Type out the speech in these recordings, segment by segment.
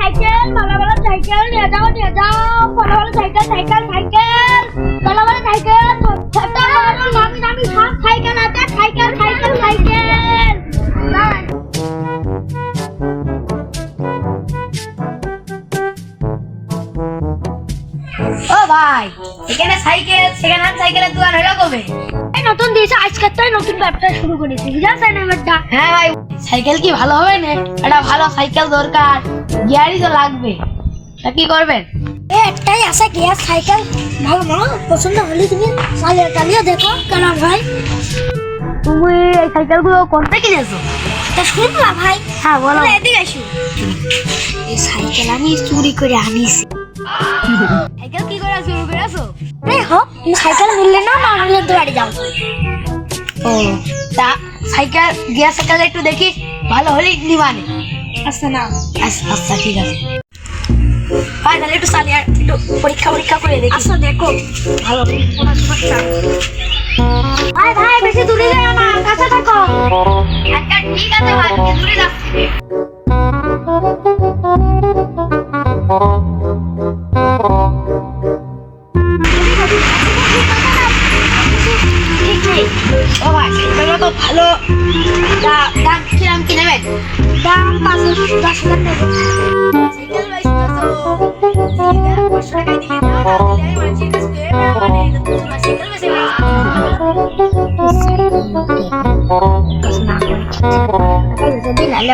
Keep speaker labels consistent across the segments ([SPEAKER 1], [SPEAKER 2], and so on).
[SPEAKER 1] Cycle ভালো ভালো cycle নিয়ে যাও ভালো ভালো সাইকেল সাইকেল সাইকেল ভালো ভালো সাইকেল ছোট বড় নামি নামি সব সাইকেল আছে সাইকেল সাইকেল সাইকেল
[SPEAKER 2] ও ভাই এখানে সাইকেল সেকেন্ড হ্যান্ড সাইকেলের দোকান হলো কবে?
[SPEAKER 1] এই নতুন দিয়েছে আজকে তাই নতুন ব্যবসা শুরু করেছে বুঝাছেন আমারটা।
[SPEAKER 2] হ্যাঁ ভাই সাইকেল কি ভালো হবে না? একটা ভালো সাইকেল দরকার, গিয়ারই তো লাগবে, তা কি করবেন?
[SPEAKER 1] একটাই আছে গিয়ার সাইকেল ভালো ভালো পছন্দ হলে তুমি চালিয়ে দেখো কেন ভাই।
[SPEAKER 2] তুমি এই সাইকেলগুলো কোনটা কিনেছো?
[SPEAKER 1] তা শুনলা ভাই?
[SPEAKER 2] হ্যাঁ বলো।
[SPEAKER 1] এদিকে আসো। এই সাইকেল আমি চুরি করে আনিছি।
[SPEAKER 2] সাইকেল কি করে শুরু করেছো?
[SPEAKER 1] দেখো তুমি সাইকেল নিলে না হলে বাড়ি যাও।
[SPEAKER 2] ও তা সাইকেল গিয়ার সাইকেল একটু দেখি ভালো হলেই নিবানে।
[SPEAKER 1] আচ্ছা না
[SPEAKER 2] আচ্ছা আচ্ছা ঠিক আছে ভাই, তাহলে একটু চালিয়ে একটু পরীক্ষা করে দেখি।
[SPEAKER 1] আচ্ছা দেখো
[SPEAKER 2] ভালো
[SPEAKER 1] ভাই ভাই বেশি দূরে যাও না কাছে থাকো।
[SPEAKER 2] আচ্ছা ঠিক আছে ভাই, দূরে যাচ্ছি। ও ভাই সাইকেলটা তো ভালো, দাম কিরাম কি নেবেন?
[SPEAKER 1] দাম 5-10 নেবো।
[SPEAKER 2] সাইকেল ভাই তো 500 টাকায় দিলে না, দিলে মানুষের কাছে পেয়ে না, মানে তোমার সাইকেল বেশি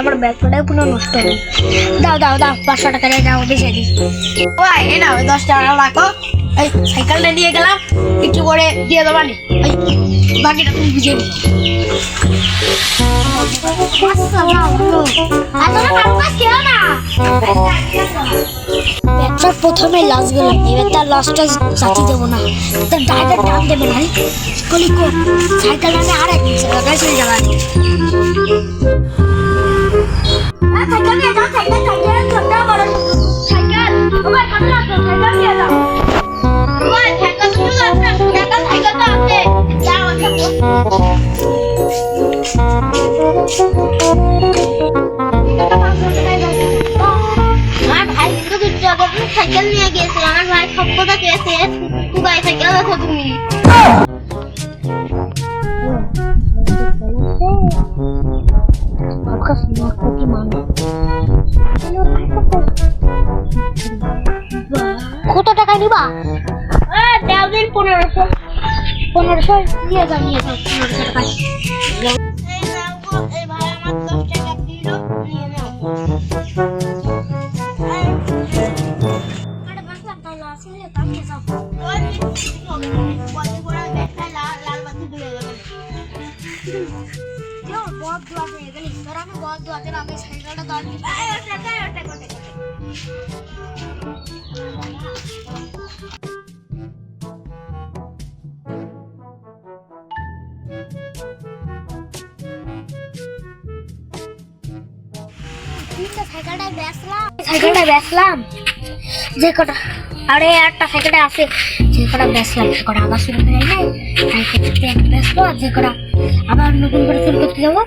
[SPEAKER 1] আমার ব্যাগটাও পুরো নষ্ট হবে। দাও দাও দাও 500 টাকা দাও বেশি দিই।
[SPEAKER 2] ভাই এই না 10 টাকা রাখো, এই সাইকেলটা নিয়ে গেলাম, একটু করে দিয়ে দেবো নি, এই বাকিটা তুমি বুঝে নিও।
[SPEAKER 1] ব্যাগটা প্রথমে লস গেলাম, এবার তার লসটা চাচি দেবো না, তার ড্রাইভার দাম দেবে না। কলিকো সাইকেল আমি আর এক জায়গায় চলে যাবো। সাইকেল নিয়ে যাও সাইকেল সাইকেল ছোট বড় সাইকেল ওই সামনে আসো সাইকেল নিয়ে যাও। ওই সাইকেল তো আছে সাইকেল তো আছে যাও আমার ভাই কিন্তু সাইকেল নিয়ে গিয়েছিল, আমার ভাই সব কথা চেয়েছে ভাই সাইকেল আছে তুমি। কত টাকা নিবা? 1500 নিয়ে যাও 1500 টাকা। এই ভাই আমার 10 টাকা দিল নিয়ে নাও। আরে বাসলাম তাহলে আসলে তাকিয়ে যাও। ওই বল করে দেখা লাল বাতি দিয়ে যাবে। কেউ বদ দুয়াতে গেলি তোর আমি বদ দুয়াতে আমি সাইকেলটা দাঁড় দিই। ওটা সাইকেলটা বেচলাম যে কটা, আরে একটা সাইকেলটা আছে যে কটা বেচলাম সে কটা আবার শুরু করে নাই সাইকেলটা বেচবো, আর যে কটা আবার নতুন করে শুরু করতে যাবো,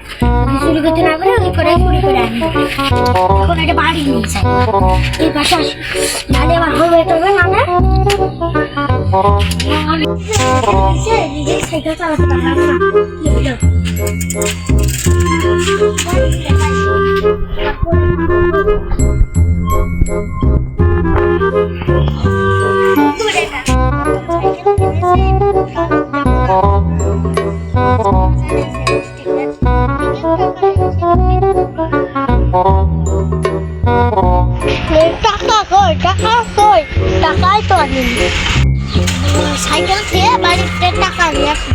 [SPEAKER 1] শুরু করতে না করে ওই কটাই শুরু করে আনবো। এখন এটা বাড়ি নিয়ে যাই এই পাশে আসি, নাহলে আমার হবে তবে না নিজের সাইকেল চালাতে পারলাম না। টাকাই তো আনি সাইকেল খেয়ে বাড়িতে টাকা নিয়ে আসি।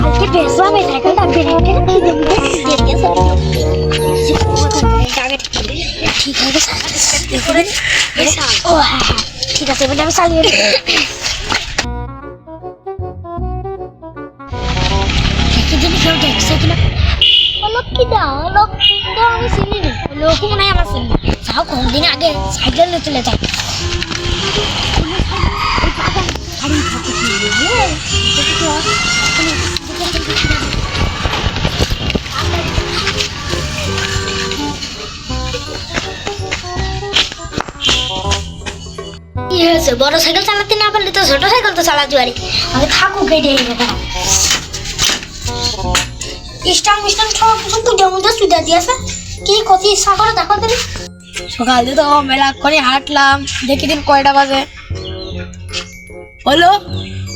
[SPEAKER 1] আজকে বেসলাম এই সাইকেলটা বেরিয়ে আছে এবার আমি চালিয়ে নিই। দেখি যদি কেউ দেখছে কিনা। লক্ষ্মী দা আমি চিনি না, লোক মনে হয় আমার চিনি। যাও কতদিন আগে সাইকেল নিয়ে চলে যায়। কি হয়েছে, বড় সাইকেল চালাতে না পারলে তো ছোট সাইকেল তো চালাতে পারি। আমি থাকু কেটে স্টান মিস্টান সব কিছু দুধের মধ্যে সুদা দিয়েছে। কি ক্ষতি ইচ্ছা করে দেখো তুমি।
[SPEAKER 2] সকাল দিয়ে তো মেলা করে হাঁটলাম, দেখি দিন কয়টা বাজে হলো।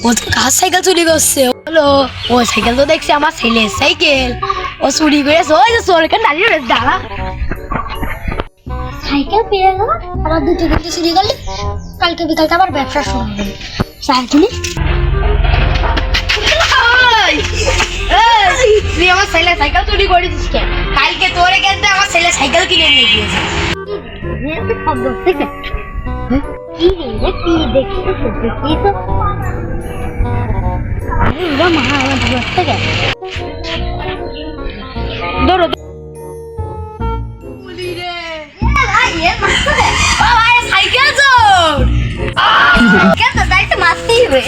[SPEAKER 2] ও তো কার সাইকেল চুরি করছে? হলো ও সাইকেল তো দেখছি আমার ছেলের সাইকেল, ও চুরি করেছে। ওই যে চোরকে দাঁড়িয়ে রয়েছে, দাঁড়া।
[SPEAKER 1] সাইকেল পেয়ে গেল, আবার দুটো কিন্তু চুরি করলি। কালকে বিকালকে আবার ব্যবসা শুরু হবে। সাইকেলে
[SPEAKER 2] তুই আমার ছেলে সাইকেল চুরি করেছিস কেন? কালকে তোরে কিন্তু আমার ছেলে সাইকেল কিনে নিয়ে গিয়েছে।
[SPEAKER 1] শব্দ থেকে কি রে কি দেখছিস? দেখি তো মা আমার দূর থেকে
[SPEAKER 2] ধরো সাইকেল চোর,
[SPEAKER 1] মারতেই হবে।